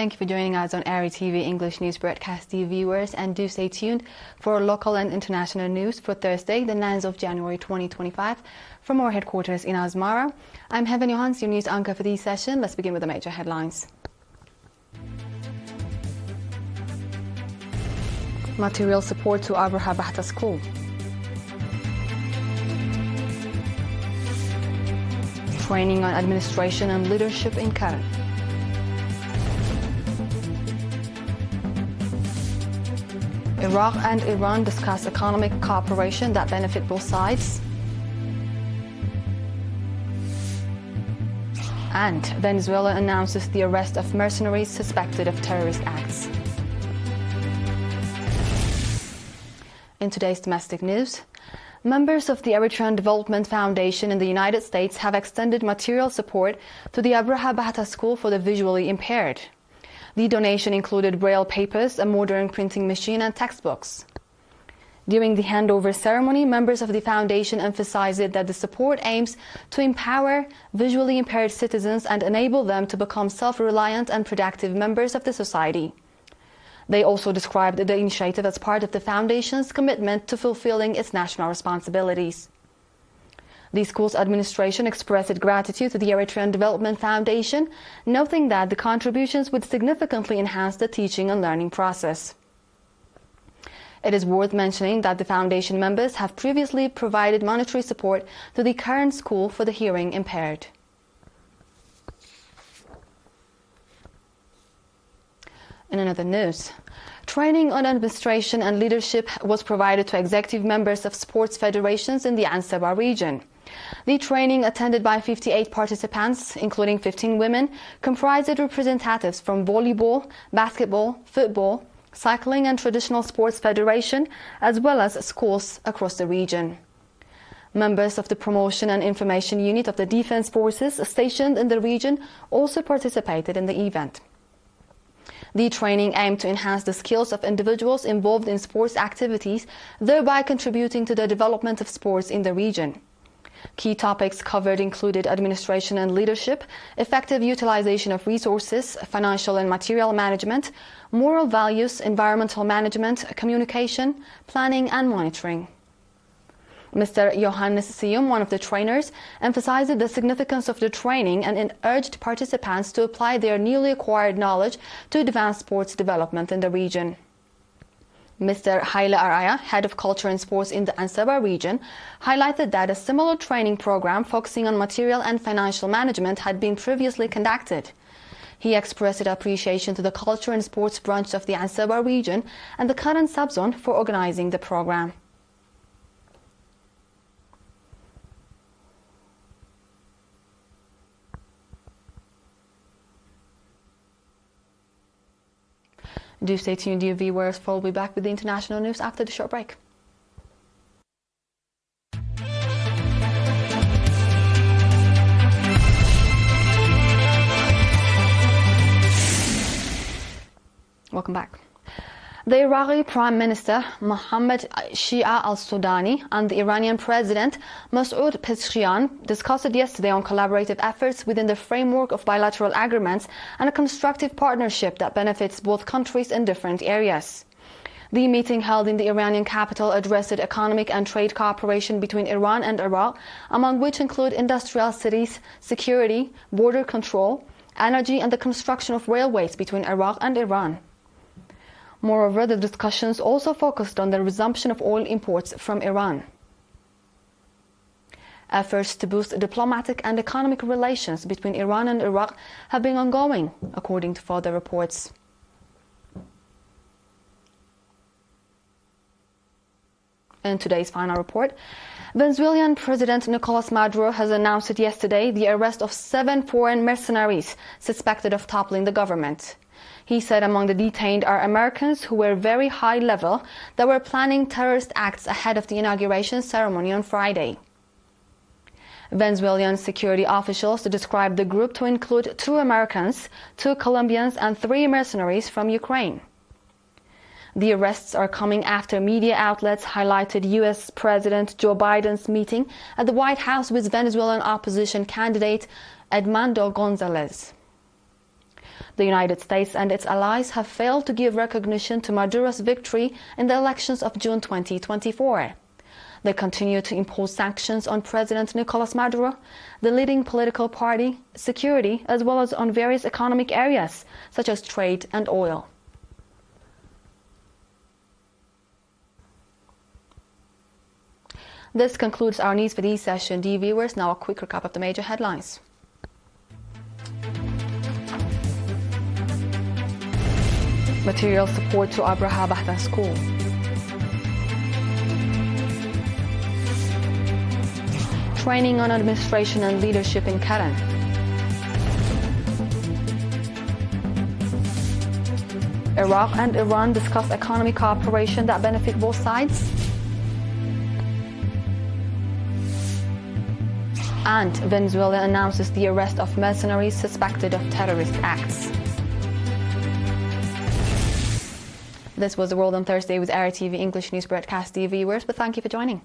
Thank you for joining us on ERi-TV English News Broadcast viewers, and do stay tuned for local and international news for Thursday, the 9th of January 2025 from our headquarters in Asmara. I'm Heaven Johans, your news anchor for this session. Let's begin with the major headlines. Material support to Eritrea school. Training on administration and leadership in Karen. Iraq and Iran discuss economic cooperation that benefit both sides. And Venezuela announces the arrest of mercenaries suspected of terrorist acts. In today's domestic news, members of the Eritrean Development Foundation in the United States have extended material support to the Eritrea School for the visually impaired. The donation included braille papers, a modern printing machine, and textbooks. During the handover ceremony, members of the foundation emphasized that the support aims to empower visually impaired citizens and enable them to become self-reliant and productive members of the society. They also described the initiative as part of the foundation's commitment to fulfilling its national responsibilities. The school's administration expressed gratitude to the Eritrean Development Foundation, noting that the contributions would significantly enhance the teaching and learning process. It is worth mentioning that the foundation members have previously provided monetary support to the current school for the hearing impaired. In another news, training on administration and leadership was provided to executive members of sports federations in the Ansaba region. The training, attended by 58 participants, including 15 women, comprised representatives from volleyball, basketball, football, cycling and traditional sports federation, as well as schools across the region. Members of the Promotion and Information Unit of the Defense Forces stationed in the region also participated in the event. The training aimed to enhance the skills of individuals involved in sports activities, thereby contributing to the development of sports in the region. Key topics covered included administration and leadership, effective utilization of resources, financial and material management, moral values, environmental management, communication, planning and monitoring. Mr. Johannes Sium, one of the trainers, emphasized the significance of the training and urged participants to apply their newly acquired knowledge to advance sports development in the region. Mr. ERi, head of culture and sports in the Ansaba region, highlighted that a similar training program focusing on material and financial management had been previously conducted. He expressed appreciation to the culture and sports branch of the Ansaba region and the current subzone for organizing the program. Do stay tuned, dear viewers, for we'll be back with the international news after the short break. Welcome back. The Iraqi Prime Minister Mohammed Shia al-Sudani and the Iranian President Masoud Pezeshkian discussed yesterday on collaborative efforts within the framework of bilateral agreements and a constructive partnership that benefits both countries in different areas. The meeting held in the Iranian capital addressed economic and trade cooperation between Iran and Iraq, among which include industrial cities, security, border control, energy and the construction of railways between Iraq and Iran. Moreover, the discussions also focused on the resumption of oil imports from Iran. Efforts to boost diplomatic and economic relations between Iran and Iraq have been ongoing, according to further reports. In today's final report, Venezuelan President Nicolas Maduro has announced yesterday the arrest of 7 foreign mercenaries suspected of toppling the government. He said among the detained are Americans who were very high level that were planning terrorist acts ahead of the inauguration ceremony on Friday. Venezuelan security officials described the group to include 2 Americans, 2 Colombians and 3 mercenaries from Ukraine. The arrests are coming after media outlets highlighted U.S. President Joe Biden's meeting at the White House with Venezuelan opposition candidate Edmundo Gonzalez. The United States and its allies have failed to give recognition to Maduro's victory in the elections of June 2024. They continue to impose sanctions on President Nicolas Maduro, the leading political party, security, as well as on various economic areas, such as trade and oil. This concludes our news for this session. Dear viewers, now a quick recap of the major headlines. Material support to Abraha Bahta School. Training on administration and leadership in Karen. Iraq and Iran discuss economic cooperation that benefit both sides. And Venezuela announces the arrest of mercenaries suspected of terrorist acts. This was The World on Thursday with ERi-TV English News Broadcast, viewers, but thank you for joining.